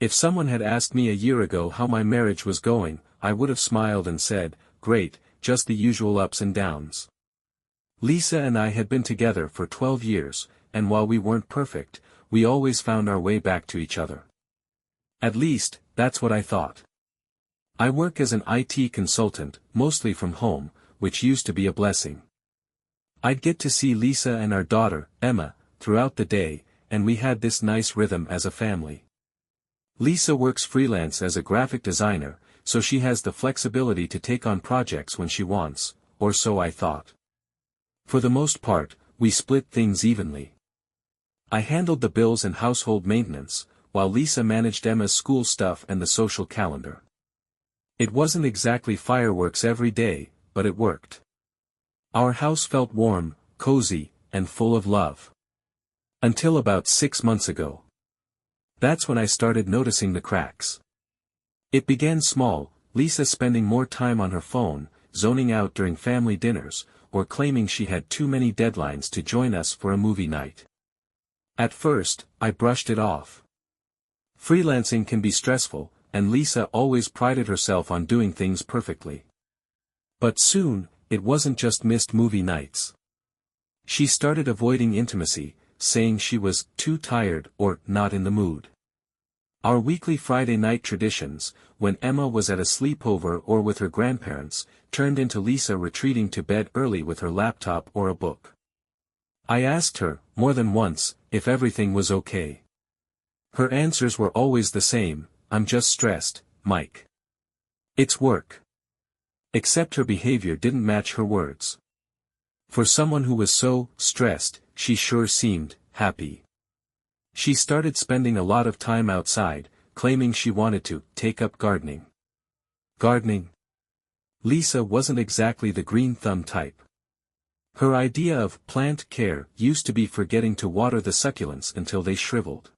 If someone had asked me a year ago how my marriage was going, I would have smiled and said, "Great, just the usual ups and downs." Lisa and I had been together for 12 years, and while we weren't perfect, we always found our way back to each other. At least, that's what I thought. I work as an IT consultant, mostly from home, which used to be a blessing. I'd get to see Lisa and our daughter, Emma, throughout the day, and we had this nice rhythm as a family. Lisa works freelance as a graphic designer, so she has the flexibility to take on projects when she wants, or so I thought. For the most part, we split things evenly. I handled the bills and household maintenance, while Lisa managed Emma's school stuff and the social calendar. It wasn't exactly fireworks every day, but it worked. Our house felt warm, cozy, and full of love. Until about 6 months ago. That's when I started noticing the cracks. It began small, Lisa spending more time on her phone, zoning out during family dinners, or claiming she had too many deadlines to join us for a movie night. At first, I brushed it off. Freelancing can be stressful, and Lisa always prided herself on doing things perfectly. But soon, it wasn't just missed movie nights. She started avoiding intimacy, saying she was too tired or not in the mood. Our weekly Friday night traditions, when Emma was at a sleepover or with her grandparents, turned into Lisa retreating to bed early with her laptop or a book. I asked her, more than once, if everything was okay. Her answers were always the same: "I'm just stressed, Mike. It's work." Except her behavior didn't match her words. For someone who was so stressed, she sure seemed happy. She started spending a lot of time outside, claiming she wanted to take up gardening. Gardening? Lisa wasn't exactly the green thumb type. Her idea of plant care used to be forgetting to water the succulents until they shriveled.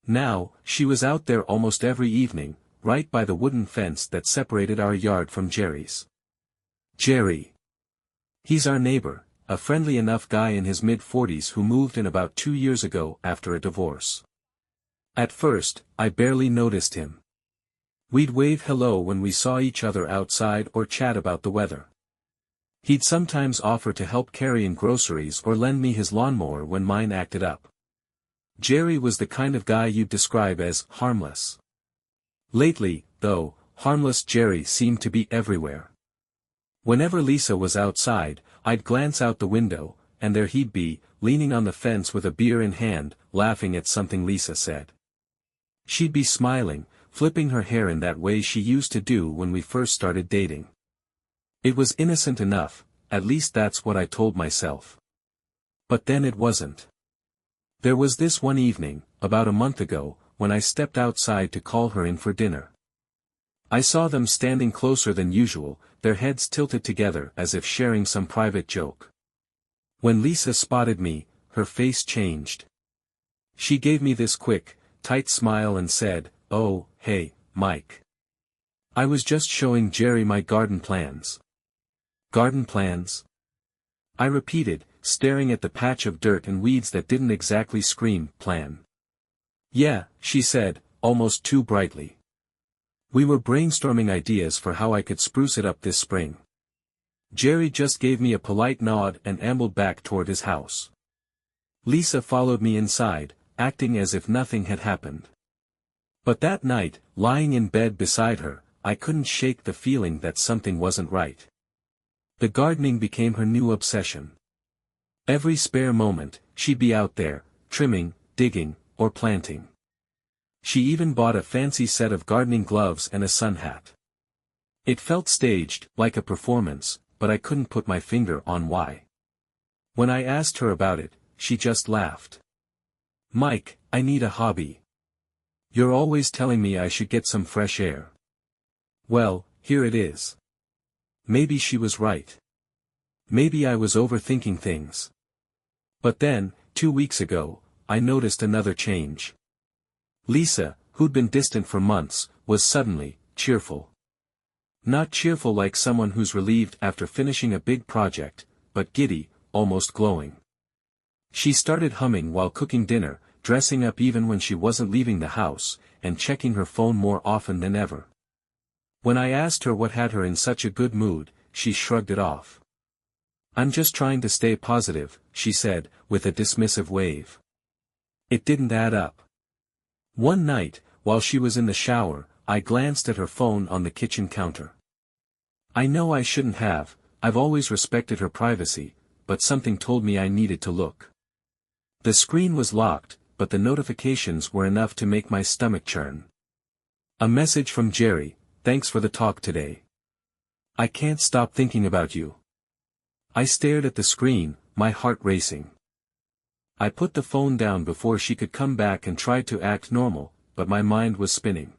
Now, she was out there almost every evening, right by the wooden fence that separated our yard from Jerry's. Jerry. He's our neighbor, a friendly enough guy in his mid-40s who moved in about 2 years ago after a divorce. At first, I barely noticed him. We'd wave hello when we saw each other outside or chat about the weather. He'd sometimes offer to help carry in groceries or lend me his lawnmower when mine acted up. Jerry was the kind of guy you'd describe as harmless. Lately, though, harmless Jerry seemed to be everywhere. Whenever Lisa was outside, I'd glance out the window, and there he'd be, leaning on the fence with a beer in hand, laughing at something Lisa said. She'd be smiling, flipping her hair in that way she used to do when we first started dating. It was innocent enough, at least that's what I told myself. But then it wasn't. There was this one evening, about a month ago, when I stepped outside to call her in for dinner. I saw them standing closer than usual, their heads tilted together as if sharing some private joke. When Lisa spotted me, her face changed. She gave me this quick, tight smile and said, "Oh, hey, Mike. I was just showing Jerry my garden plans." Garden plans? I repeated, staring at the patch of dirt and weeds that didn't exactly scream plan. "Yeah," she said, almost too brightly. "We were brainstorming ideas for how I could spruce it up this spring." Jerry just gave me a polite nod and ambled back toward his house. Lisa followed me inside, acting as if nothing had happened. But that night, lying in bed beside her, I couldn't shake the feeling that something wasn't right. The gardening became her new obsession. Every spare moment, she'd be out there, trimming, digging, or planting. She even bought a fancy set of gardening gloves and a sun hat. It felt staged, like a performance, but I couldn't put my finger on why. When I asked her about it, she just laughed. "Mike, I need a hobby. You're always telling me I should get some fresh air." Well, here it is. Maybe she was right. Maybe I was overthinking things. But then, 2 weeks ago, I noticed another change. Lisa, who'd been distant for months, was suddenly cheerful. Not cheerful like someone who's relieved after finishing a big project, but giddy, almost glowing. She started humming while cooking dinner, dressing up even when she wasn't leaving the house, and checking her phone more often than ever. When I asked her what had her in such a good mood, she shrugged it off. "I'm just trying to stay positive," she said, with a dismissive wave. It didn't add up. One night, while she was in the shower, I glanced at her phone on the kitchen counter. I know I shouldn't have, I've always respected her privacy, but something told me I needed to look. The screen was locked, but the notifications were enough to make my stomach churn. A message from Jerry: "Thanks for the talk today. I can't stop thinking about you." I stared at the screen, my heart racing. I put the phone down before she could come back and tried to act normal, but my mind was spinning.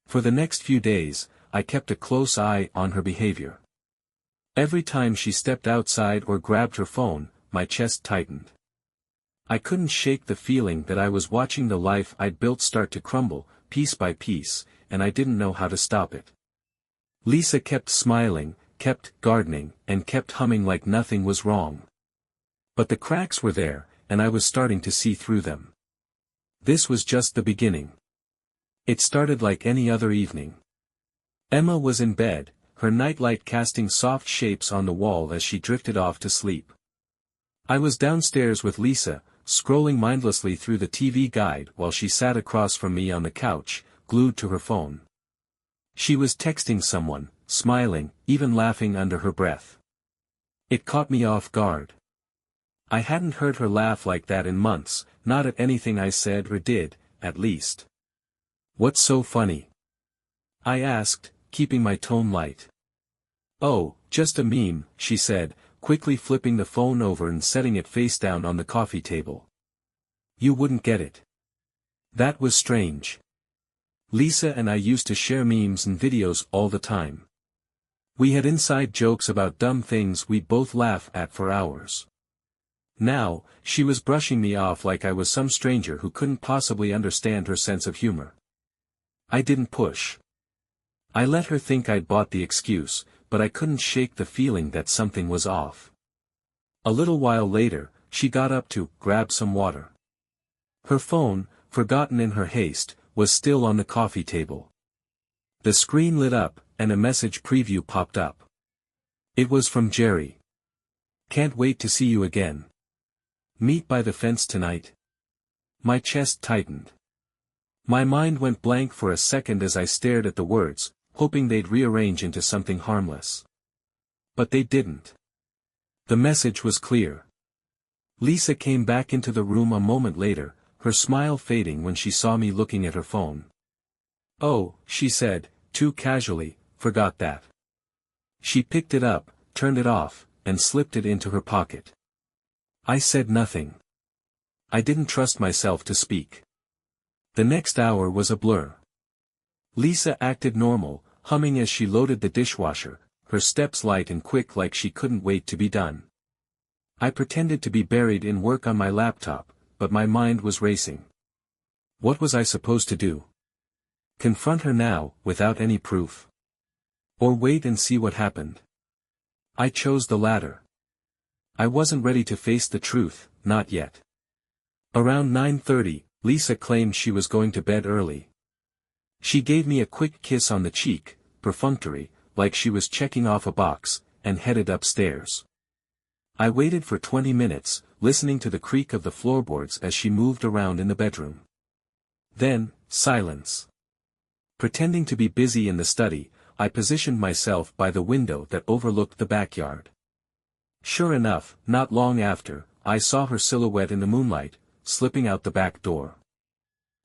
For the next few days, I kept a close eye on her behavior. Every time she stepped outside or grabbed her phone, my chest tightened. I couldn't shake the feeling that I was watching the life I'd built start to crumble, piece by piece, and I didn't know how to stop it. Lisa kept smiling, kept gardening, and kept humming like nothing was wrong. But the cracks were there, and I was starting to see through them. This was just the beginning. It started like any other evening. Emma was in bed, her nightlight casting soft shapes on the wall as she drifted off to sleep. I was downstairs with Lisa, scrolling mindlessly through the TV guide while she sat across from me on the couch, glued to her phone. She was texting someone, smiling, even laughing under her breath. It caught me off guard. I hadn't heard her laugh like that in months, not at anything I said or did, at least. "What's so funny?" I asked, keeping my tone light. "Oh, just a meme," she said, quickly flipping the phone over and setting it face down on the coffee table. "You wouldn't get it." That was strange. Lisa and I used to share memes and videos all the time. We had inside jokes about dumb things we'd both laugh at for hours. Now, she was brushing me off like I was some stranger who couldn't possibly understand her sense of humor. I didn't push. I let her think I'd bought the excuse, but I couldn't shake the feeling that something was off. A little while later, she got up to grab some water. Her phone, forgotten in her haste, was still on the coffee table. The screen lit up, and a message preview popped up. It was from Jerry. "Can't wait to see you again. Meet by the fence tonight." My chest tightened. My mind went blank for a second as I stared at the words, hoping they'd rearrange into something harmless. But they didn't. The message was clear. Lisa came back into the room a moment later, her smile fading when she saw me looking at her phone. "Oh," she said, too casually, "forgot that." She picked it up, turned it off, and slipped it into her pocket. I said nothing. I didn't trust myself to speak. The next hour was a blur. Lisa acted normal, humming as she loaded the dishwasher, her steps light and quick like she couldn't wait to be done. I pretended to be buried in work on my laptop, but my mind was racing. What was I supposed to do? Confront her now, without any proof? Or wait and see what happened? I chose the latter. I wasn't ready to face the truth, not yet. Around 9:30, Lisa claimed she was going to bed early. She gave me a quick kiss on the cheek, perfunctory, like she was checking off a box, and headed upstairs. I waited for 20 minutes, listening to the creak of the floorboards as she moved around in the bedroom. Then, silence. Pretending to be busy in the study, I positioned myself by the window that overlooked the backyard. Sure enough, not long after, I saw her silhouette in the moonlight, slipping out the back door.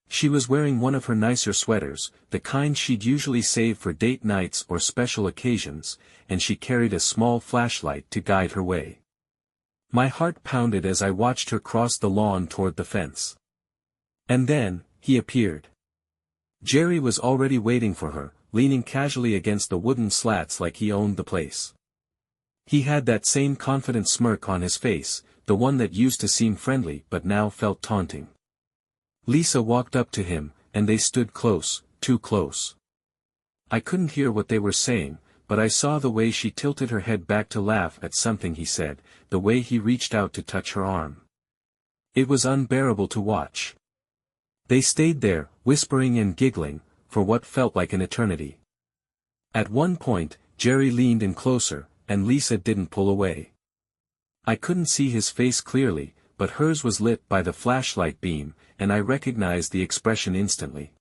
She was wearing one of her nicer sweaters, the kind she'd usually save for date nights or special occasions, and she carried a small flashlight to guide her way. My heart pounded as I watched her cross the lawn toward the fence. And then, he appeared. Jerry was already waiting for her, leaning casually against the wooden slats like he owned the place. He had that same confident smirk on his face, the one that used to seem friendly but now felt taunting. Lisa walked up to him, and they stood close, too close. I couldn't hear what they were saying, but I saw the way she tilted her head back to laugh at something he said, the way he reached out to touch her arm. It was unbearable to watch. They stayed there, whispering and giggling, for what felt like an eternity. At one point, Jerry leaned in closer, and Lisa didn't pull away. I couldn't see his face clearly, but hers was lit by the flashlight beam, and I recognized the expression instantly.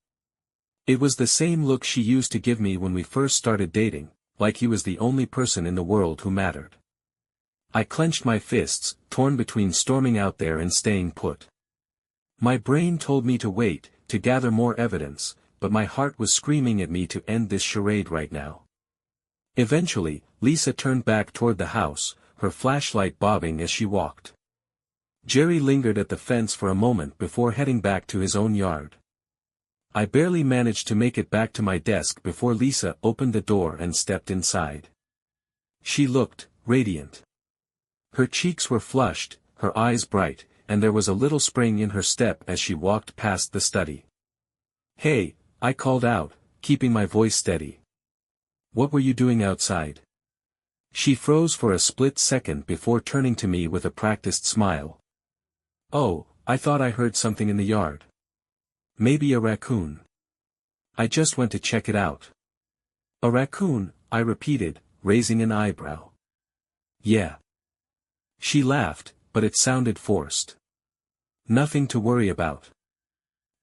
It was the same look she used to give me when we first started dating, like he was the only person in the world who mattered. I clenched my fists, torn between storming out there and staying put. My brain told me to wait, to gather more evidence, but my heart was screaming at me to end this charade right now. Eventually, Lisa turned back toward the house, her flashlight bobbing as she walked. Jerry lingered at the fence for a moment before heading back to his own yard. I barely managed to make it back to my desk before Lisa opened the door and stepped inside. She looked radiant. Her cheeks were flushed, her eyes bright, and there was a little spring in her step as she walked past the study. "Hey," I called out, keeping my voice steady. "What were you doing outside?" She froze for a split second before turning to me with a practiced smile. "Oh, I thought I heard something in the yard. Maybe a raccoon. I just went to check it out." "A raccoon," I repeated, raising an eyebrow. "Yeah." She laughed, but it sounded forced. "Nothing to worry about."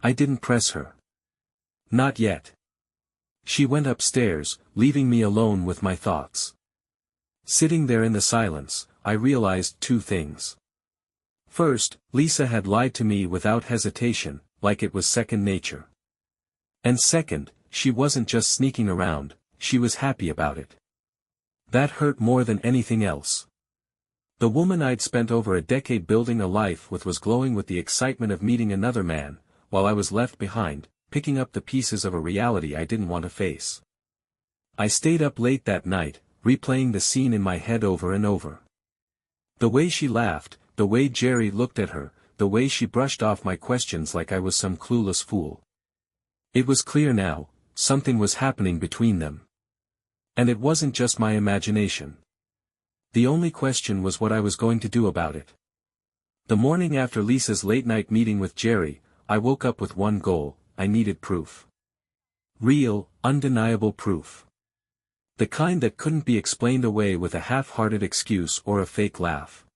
I didn't press her. "Not yet." She went upstairs, leaving me alone with my thoughts. Sitting there in the silence, I realized two things. First, Lisa had lied to me without hesitation, like it was second nature. And second, she wasn't just sneaking around, she was happy about it. That hurt more than anything else. The woman I'd spent over a decade building a life with was glowing with the excitement of meeting another man, while I was left behind, picking up the pieces of a reality I didn't want to face. I stayed up late that night, replaying the scene in my head over and over. The way she laughed, the way Jerry looked at her, the way she brushed off my questions like I was some clueless fool. It was clear now, something was happening between them. And it wasn't just my imagination. The only question was what I was going to do about it. The morning after Lisa's late-night meeting with Jerry, I woke up with one goal: I needed proof. Real, undeniable proof. The kind that couldn't be explained away with a half-hearted excuse or a fake laugh.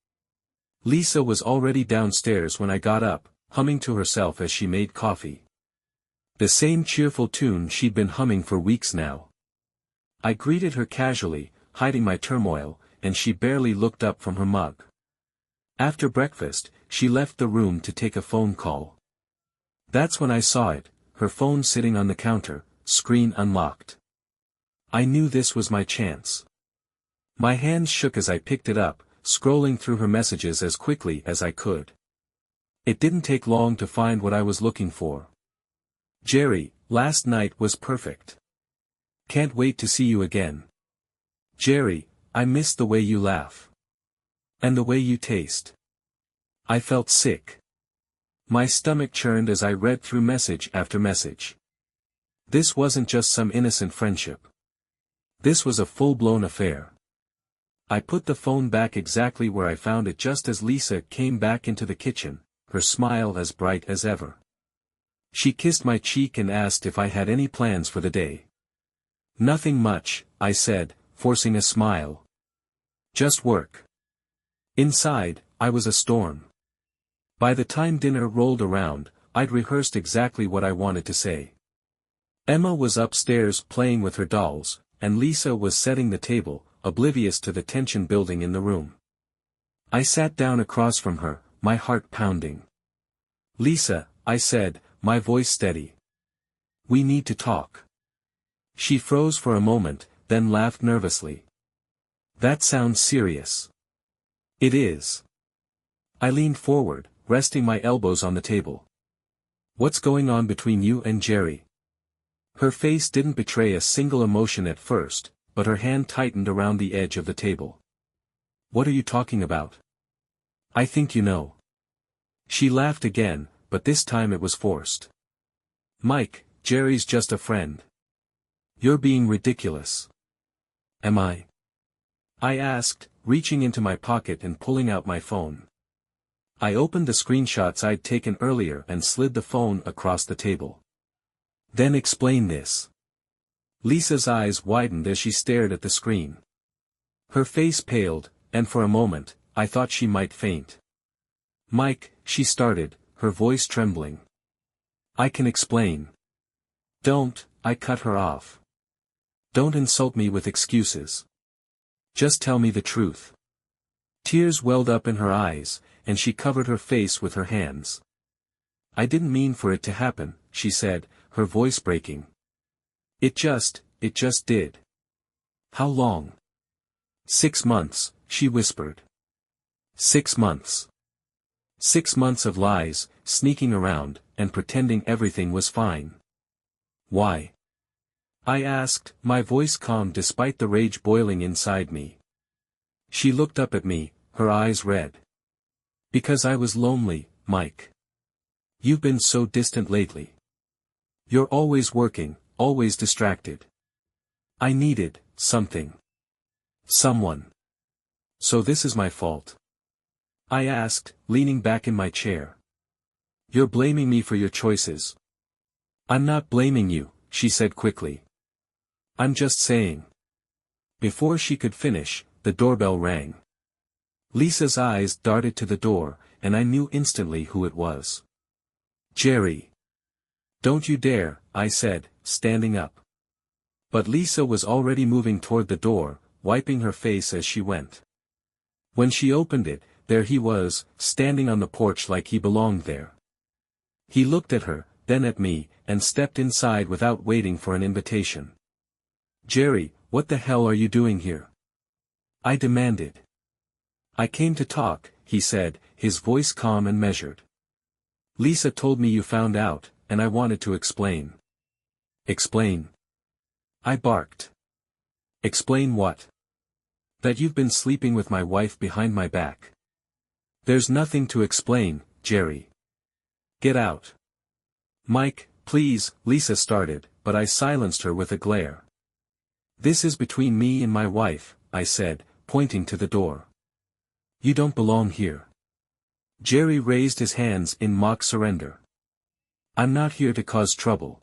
Lisa was already downstairs when I got up, humming to herself as she made coffee. The same cheerful tune she'd been humming for weeks now. I greeted her casually, hiding my turmoil, and she barely looked up from her mug. After breakfast, she left the room to take a phone call. That's when I saw it, her phone sitting on the counter, screen unlocked. I knew this was my chance. My hands shook as I picked it up, scrolling through her messages as quickly as I could. It didn't take long to find what I was looking for. "Jerry, last night was perfect. Can't wait to see you again. Jerry, I miss the way you laugh. And the way you taste." I felt sick. My stomach churned as I read through message after message. This wasn't just some innocent friendship. This was a full-blown affair. I put the phone back exactly where I found it just as Lisa came back into the kitchen, her smile as bright as ever. She kissed my cheek and asked if I had any plans for the day. "Nothing much," I said, forcing a smile. "Just work." Inside, I was a storm. By the time dinner rolled around, I'd rehearsed exactly what I wanted to say. Emma was upstairs playing with her dolls, and Lisa was setting the table, oblivious to the tension building in the room. I sat down across from her, my heart pounding. "Lisa," I said, my voice steady. "We need to talk." She froze for a moment, then laughed nervously. "That sounds serious." "It is." I leaned forward, resting my elbows on the table. "What's going on between you and Jerry?" Her face didn't betray a single emotion at first, but her hand tightened around the edge of the table. "What are you talking about?" "I think you know." She laughed again, but this time it was forced. "Mike, Jerry's just a friend." "You're being ridiculous." "Am I?" I asked, reaching into my pocket and pulling out my phone. I opened the screenshots I'd taken earlier and slid the phone across the table. Then explain this. Lisa's eyes widened as she stared at the screen. Her face paled, and for a moment, I thought she might faint. Mike, she started, her voice trembling. I can explain. Don't, I cut her off. Don't insult me with excuses. Just tell me the truth. Tears welled up in her eyes, and she covered her face with her hands. I didn't mean for it to happen, she said, her voice breaking. It just did. How long? 6 months, she whispered. 6 months. 6 months of lies, sneaking around, and pretending everything was fine. Why? I asked, my voice calm despite the rage boiling inside me. She looked up at me, her eyes red. Because I was lonely, Mike. You've been so distant lately. You're always working, always distracted. I needed something. Someone. So this is my fault? I asked, leaning back in my chair. You're blaming me for your choices. I'm not blaming you, she said quickly. I'm just saying. Before she could finish, the doorbell rang. Lisa's eyes darted to the door, and I knew instantly who it was. Jerry. Don't you dare, I said, standing up. But Lisa was already moving toward the door, wiping her face as she went. When she opened it, there he was, standing on the porch like he belonged there. He looked at her, then at me, and stepped inside without waiting for an invitation. Jerry, what the hell are you doing here? I demanded. I came to talk, he said, his voice calm and measured. Lisa told me you found out, and I wanted to explain. Explain? I barked. Explain what? That you've been sleeping with my wife behind my back. There's nothing to explain, Jerry. Get out. Mike, please, Lisa started, but I silenced her with a glare. This is between me and my wife, I said, pointing to the door. You don't belong here. Jerry raised his hands in mock surrender. I'm not here to cause trouble.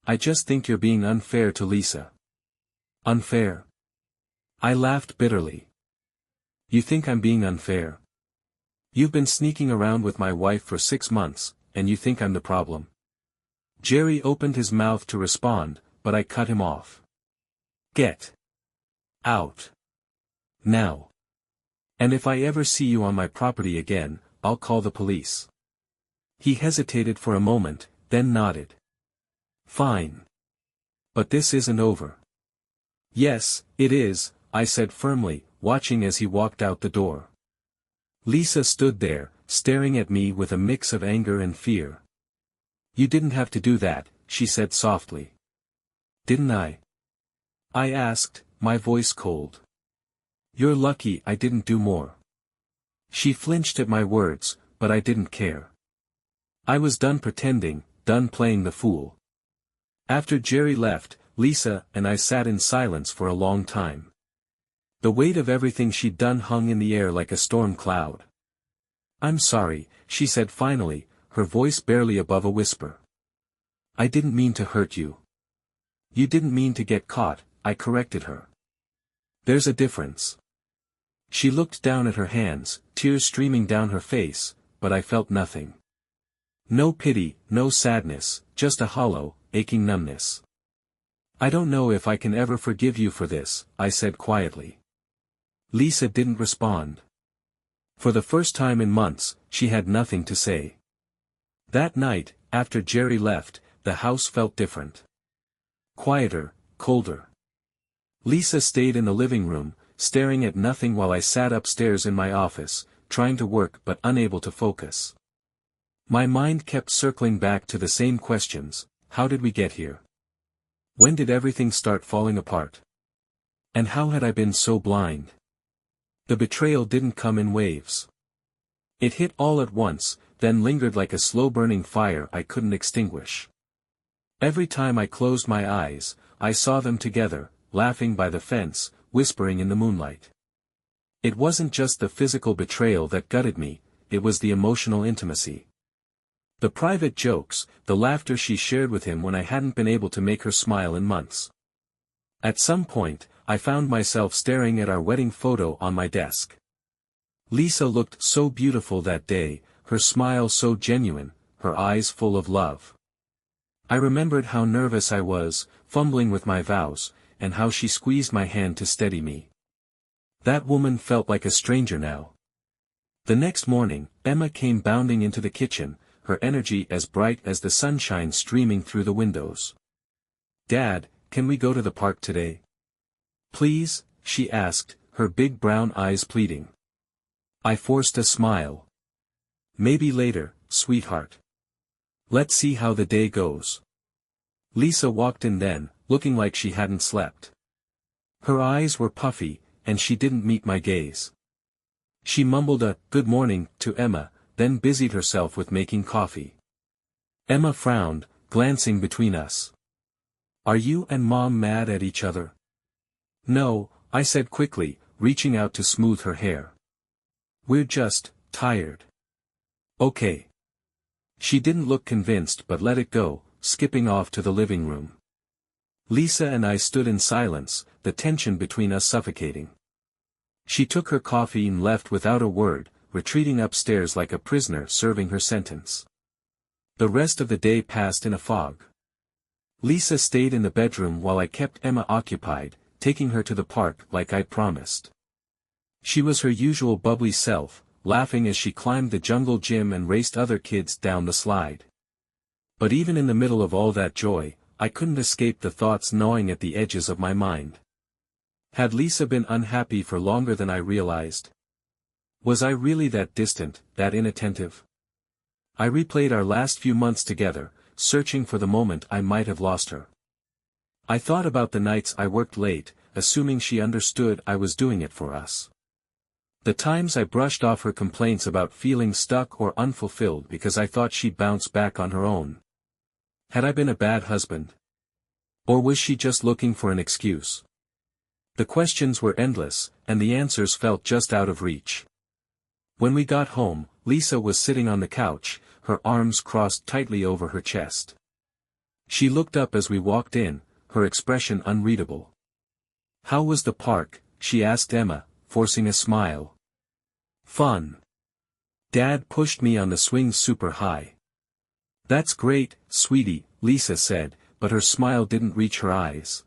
I just think you're being unfair to Lisa. Unfair? I laughed bitterly. You think I'm being unfair? You've been sneaking around with my wife for 6 months, and you think I'm the problem. Jerry opened his mouth to respond, but I cut him off. Get out. Now. And if I ever see you on my property again, I'll call the police. He hesitated for a moment, then nodded. Fine. But this isn't over. Yes, it is, I said firmly, watching as he walked out the door. Lisa stood there, staring at me with a mix of anger and fear. You didn't have to do that, she said softly. Didn't I? I asked, my voice cold. You're lucky I didn't do more. She flinched at my words, but I didn't care. I was done pretending, done playing the fool. After Jerry left, Lisa and I sat in silence for a long time. The weight of everything she'd done hung in the air like a storm cloud. I'm sorry, she said finally, her voice barely above a whisper. I didn't mean to hurt you. You didn't mean to get caught, I corrected her. There's a difference. She looked down at her hands, tears streaming down her face, but I felt nothing. No pity, no sadness, just a hollow, aching numbness. I don't know if I can ever forgive you for this, I said quietly. Lisa didn't respond. For the first time in months, she had nothing to say. That night, after Jerry left, the house felt different. Quieter, colder. Lisa stayed in the living room, staring at nothing while I sat upstairs in my office, trying to work but unable to focus. My mind kept circling back to the same questions: how did we get here? When did everything start falling apart? And how had I been so blind? The betrayal didn't come in waves. It hit all at once, then lingered like a slow-burning fire I couldn't extinguish. Every time I closed my eyes, I saw them together, laughing by the fence, whispering in the moonlight. It wasn't just the physical betrayal that gutted me, it was the emotional intimacy. The private jokes, the laughter she shared with him when I hadn't been able to make her smile in months. At some point, I found myself staring at our wedding photo on my desk. Lisa looked so beautiful that day, her smile so genuine, her eyes full of love. I remembered how nervous I was, fumbling with my vows, and how she squeezed my hand to steady me. That woman felt like a stranger now. The next morning, Emma came bounding into the kitchen, her energy as bright as the sunshine streaming through the windows. "Dad, can we go to the park today?" "Please?" she asked, her big brown eyes pleading. I forced a smile. "Maybe later, sweetheart. Let's see how the day goes." Lisa walked in then, looking like she hadn't slept. Her eyes were puffy, and she didn't meet my gaze. She mumbled a "good morning" to Emma, then busied herself with making coffee. Emma frowned, glancing between us. "Are you and Mom mad at each other?" "No," I said quickly, reaching out to smooth her hair. "We're just tired." "Okay." She didn't look convinced but let it go, skipping off to the living room. Lisa and I stood in silence, the tension between us suffocating. She took her coffee and left without a word, retreating upstairs like a prisoner serving her sentence. The rest of the day passed in a fog. Lisa stayed in the bedroom while I kept Emma occupied, taking her to the park like I'd promised. She was her usual bubbly self, laughing as she climbed the jungle gym and raced other kids down the slide. But even in the middle of all that joy, I couldn't escape the thoughts gnawing at the edges of my mind. Had Lisa been unhappy for longer than I realized? Was I really that distant, that inattentive? I replayed our last few months together, searching for the moment I might have lost her. I thought about the nights I worked late, assuming she understood I was doing it for us. The times I brushed off her complaints about feeling stuck or unfulfilled because I thought she'd bounce back on her own. Had I been a bad husband? Or was she just looking for an excuse? The questions were endless, and the answers felt just out of reach. When we got home, Lisa was sitting on the couch, her arms crossed tightly over her chest. She looked up as we walked in, her expression unreadable. "How was the park?" she asked Emma, forcing a smile. "Fun. Dad pushed me on the swing super high." "That's great, sweetie," Lisa said, but her smile didn't reach her eyes.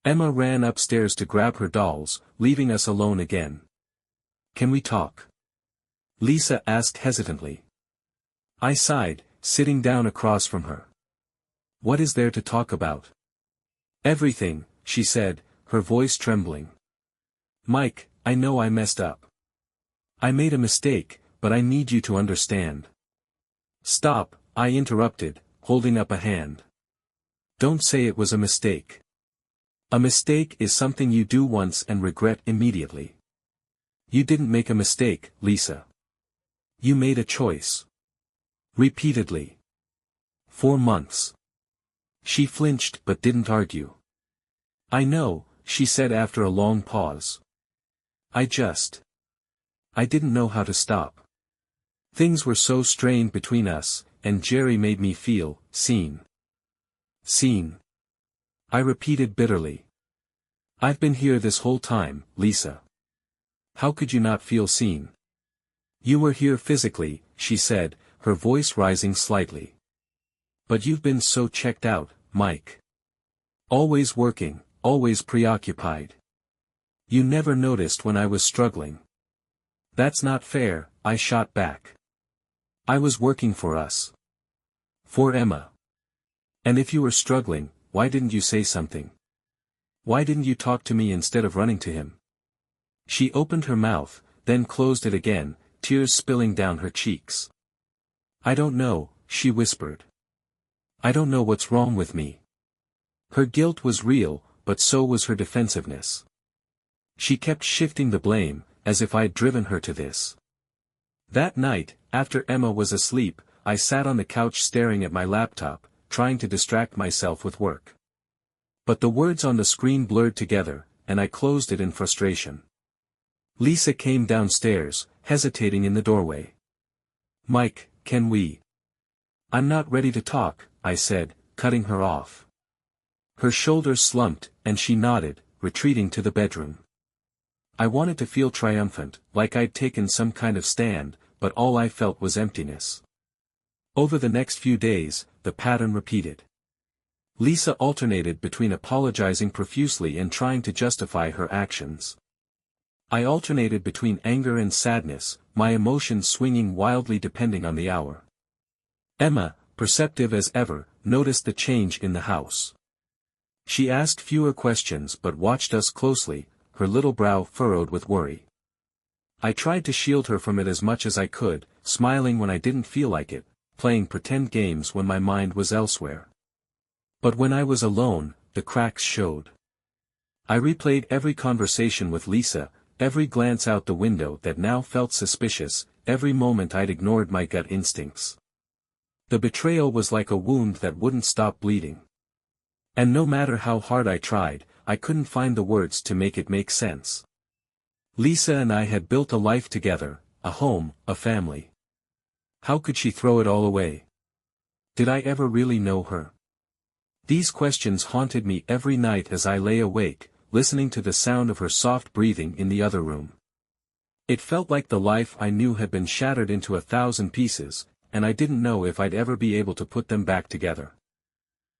Emma ran upstairs to grab her dolls, leaving us alone again. "Can we talk?" Lisa asked hesitantly. I sighed, sitting down across from her. "What is there to talk about?" "Everything," she said, her voice trembling. "Mike, I know I messed up. I made a mistake, but I need you to understand." "Stop," I interrupted, holding up a hand. "Don't say it was a mistake. A mistake is something you do once and regret immediately. You didn't make a mistake, Lisa. You made a choice. Repeatedly. 4 months. She flinched but didn't argue. "I know," she said after a long pause. I didn't know how to stop. Things were so strained between us, and Jerry made me feel seen. Seen. I repeated bitterly. "I've been here this whole time, Lisa. How could you not feel seen?" "You were here physically," she said, her voice rising slightly. "But you've been so checked out, Mike. Always working, always preoccupied. You never noticed when I was struggling." "That's not fair," I shot back. "I was working for us. For Emma. And if you were struggling, why didn't you say something? Why didn't you talk to me instead of running to him?" She opened her mouth, then closed it again, tears spilling down her cheeks. "I don't know," she whispered. "I don't know what's wrong with me." Her guilt was real, but so was her defensiveness. She kept shifting the blame, as if I'd driven her to this. That night, after Emma was asleep, I sat on the couch staring at my laptop, trying to distract myself with work. But the words on the screen blurred together, and I closed it in frustration. Lisa came downstairs, hesitating in the doorway. Mike, can we? I'm not ready to talk, I said, cutting her off. Her shoulders slumped, and she nodded, retreating to the bedroom. I wanted to feel triumphant, like I'd taken some kind of stand, but all I felt was emptiness. Over the next few days, the pattern repeated. Lisa alternated between apologizing profusely and trying to justify her actions. I alternated between anger and sadness, my emotions swinging wildly depending on the hour. Emma, perceptive as ever, noticed the change in the house. She asked fewer questions but watched us closely, her little brow furrowed with worry. I tried to shield her from it as much as I could, smiling when I didn't feel like it, playing pretend games when my mind was elsewhere. But when I was alone, the cracks showed. I replayed every conversation with Lisa, every glance out the window that now felt suspicious, every moment I'd ignored my gut instincts. The betrayal was like a wound that wouldn't stop bleeding. And no matter how hard I tried, I couldn't find the words to make it make sense. Lisa and I had built a life together, a home, a family. How could she throw it all away? Did I ever really know her? These questions haunted me every night as I lay awake, listening to the sound of her soft breathing in the other room. It felt like the life I knew had been shattered into 1,000 pieces, and I didn't know if I'd ever be able to put them back together.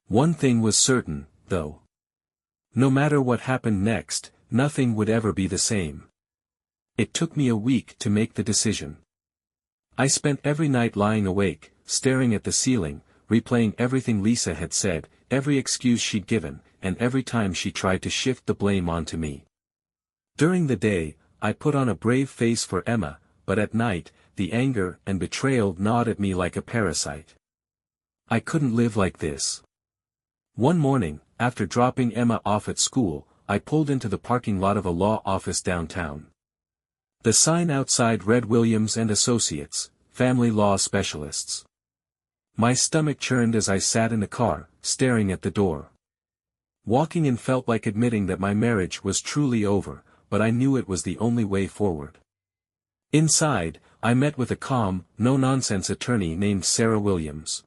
One thing was certain, though. No matter what happened next, nothing would ever be the same. It took me a week to make the decision. I spent every night lying awake, staring at the ceiling, replaying everything Lisa had said, every excuse she'd given, and every time she tried to shift the blame onto me. During the day, I put on a brave face for Emma, but at night, the anger and betrayal gnawed at me like a parasite. I couldn't live like this. One morning, after dropping Emma off at school, I pulled into the parking lot of a law office downtown. The sign outside read Williams and Associates, Family Law Specialists. My stomach churned as I sat in the car, staring at the door. Walking in felt like admitting that my marriage was truly over, but I knew it was the only way forward. Inside, I met with a calm, no-nonsense attorney named Sarah Williams.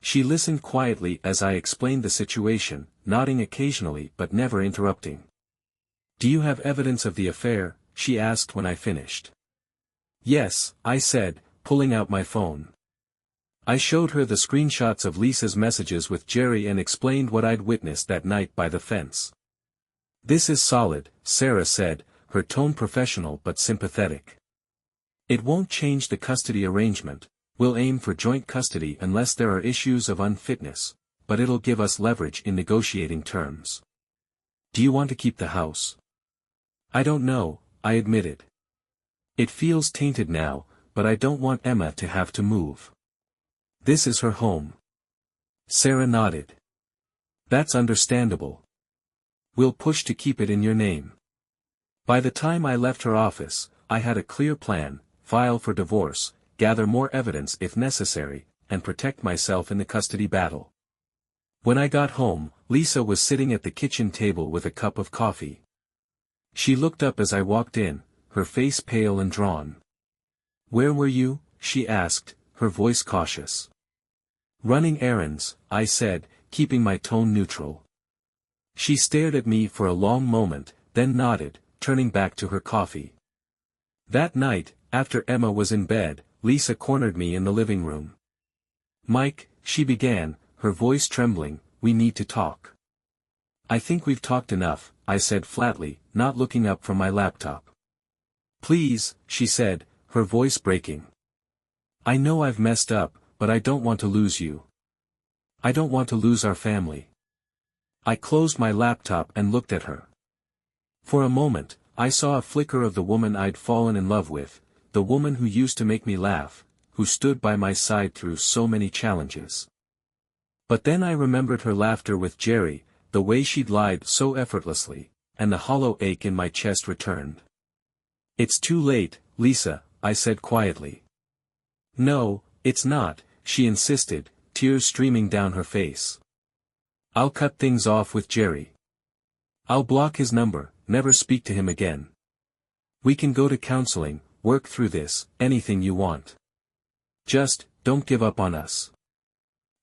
She listened quietly as I explained the situation, nodding occasionally but never interrupting. "Do you have evidence of the affair?" she asked when I finished. "Yes," I said, pulling out my phone. I showed her the screenshots of Lisa's messages with Jerry and explained what I'd witnessed that night by the fence. "This is solid," Sarah said, her tone professional but sympathetic. "It won't change the custody arrangement. We'll aim for joint custody unless there are issues of unfitness, but it'll give us leverage in negotiating terms. Do you want to keep the house?" "I don't know," I admitted. "It feels tainted now, but I don't want Emma to have to move. This is her home." Sarah nodded. "That's understandable. We'll push to keep it in your name." By the time I left her office, I had a clear plan: file for divorce, gather more evidence if necessary, and protect myself in the custody battle. When I got home, Lisa was sitting at the kitchen table with a cup of coffee. She looked up as I walked in, her face pale and drawn. "Where were you?" she asked, her voice cautious. "Running errands," I said, keeping my tone neutral. She stared at me for a long moment, then nodded, turning back to her coffee. That night, after Emma was in bed, Lisa cornered me in the living room. "Mike," she began, her voice trembling, "we need to talk." "I think we've talked enough," I said flatly, not looking up from my laptop. "Please," she said, her voice breaking. "I know I've messed up, but I don't want to lose you. I don't want to lose our family." I closed my laptop and looked at her. For a moment, I saw a flicker of the woman I'd fallen in love with, the woman who used to make me laugh, who stood by my side through so many challenges. But then I remembered her laughter with Jerry, the way she'd lied so effortlessly, and the hollow ache in my chest returned. "It's too late, Lisa," I said quietly. "No, it's not," she insisted, tears streaming down her face. "I'll cut things off with Jerry. I'll block his number, never speak to him again. We can go to counseling, work through this, anything you want. Just, don't give up on us.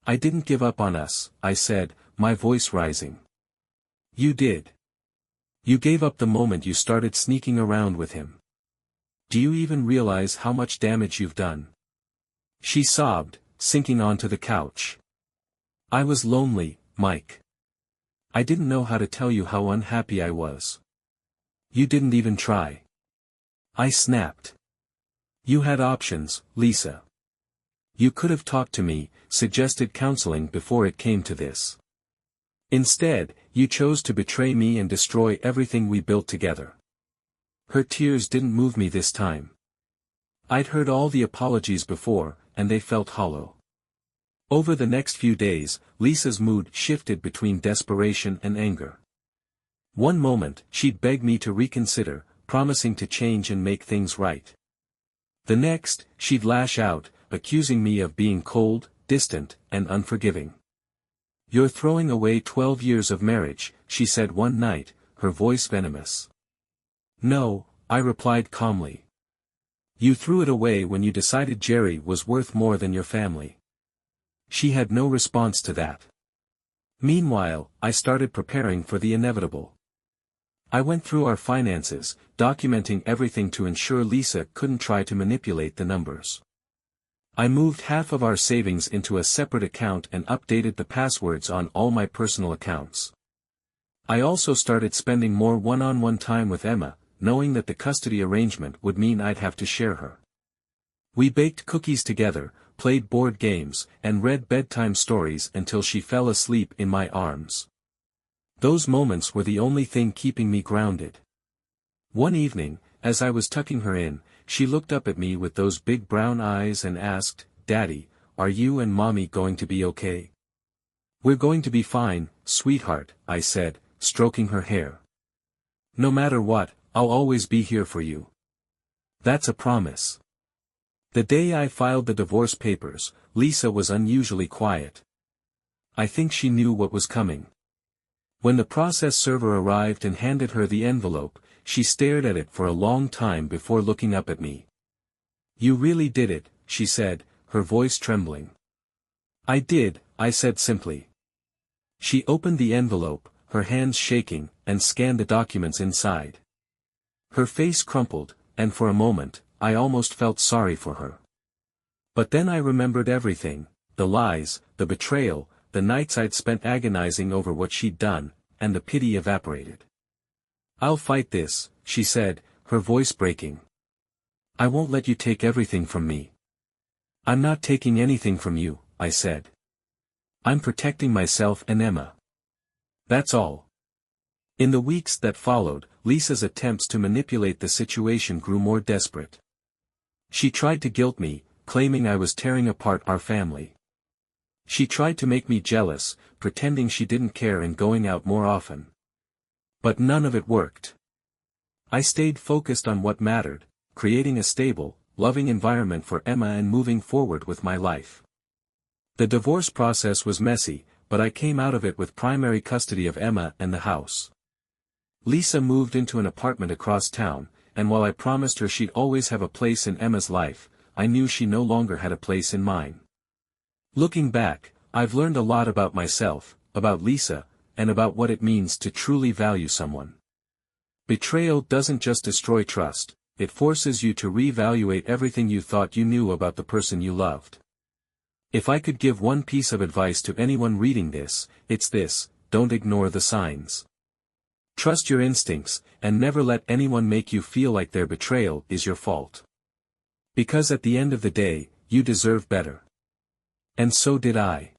I didn't give up on us, I said, my voice rising. You did. You gave up the moment you started sneaking around with him. Do you even realize how much damage you've done? She sobbed, sinking onto the couch. I was lonely, Mike. I didn't know how to tell you how unhappy I was. You didn't even try. I snapped. You had options, Lisa. You could have talked to me, suggested counseling before it came to this. Instead, you chose to betray me and destroy everything we built together. Her tears didn't move me this time. I'd heard all the apologies before, and they felt hollow. Over the next few days, Lisa's mood shifted between desperation and anger. One moment, she'd beg me to reconsider, promising to change and make things right. The next, she'd lash out, accusing me of being cold, distant, and unforgiving. You're throwing away 12 years of marriage, she said one night, her voice venomous. No, I replied calmly. You threw it away when you decided Jerry was worth more than your family. She had no response to that. Meanwhile, I started preparing for the inevitable. I went through our finances, documenting everything to ensure Lisa couldn't try to manipulate the numbers. I moved half of our savings into a separate account and updated the passwords on all my personal accounts. I also started spending more one-on-one time with Emma, knowing that the custody arrangement would mean I'd have to share her. We baked cookies together, played board games, and read bedtime stories until she fell asleep in my arms. Those moments were the only thing keeping me grounded. One evening, as I was tucking her in, she looked up at me with those big brown eyes and asked, Daddy, are you and Mommy going to be okay? We're going to be fine, sweetheart, I said, stroking her hair. No matter what, I'll always be here for you. That's a promise. The day I filed the divorce papers, Lisa was unusually quiet. I think she knew what was coming. When the process server arrived and handed her the envelope, she stared at it for a long time before looking up at me. You really did it, she said, her voice trembling. I did, I said simply. She opened the envelope, her hands shaking, and scanned the documents inside. Her face crumpled, and for a moment, I almost felt sorry for her. But then I remembered everything, the lies, the betrayal, the nights I'd spent agonizing over what she'd done, and the pity evaporated. I'll fight this, she said, her voice breaking. I won't let you take everything from me. I'm not taking anything from you, I said. I'm protecting myself and Emma. That's all. In the weeks that followed, Lisa's attempts to manipulate the situation grew more desperate. She tried to guilt me, claiming I was tearing apart our family. She tried to make me jealous, pretending she didn't care and going out more often. But none of it worked. I stayed focused on what mattered, creating a stable, loving environment for Emma and moving forward with my life. The divorce process was messy, but I came out of it with primary custody of Emma and the house. Lisa moved into an apartment across town, and while I promised her she'd always have a place in Emma's life, I knew she no longer had a place in mine. Looking back, I've learned a lot about myself, about Lisa, and about what it means to truly value someone. Betrayal doesn't just destroy trust, it forces you to reevaluate everything you thought you knew about the person you loved. If I could give one piece of advice to anyone reading this, it's this: don't ignore the signs. Trust your instincts, and never let anyone make you feel like their betrayal is your fault. Because at the end of the day, you deserve better. And so did I.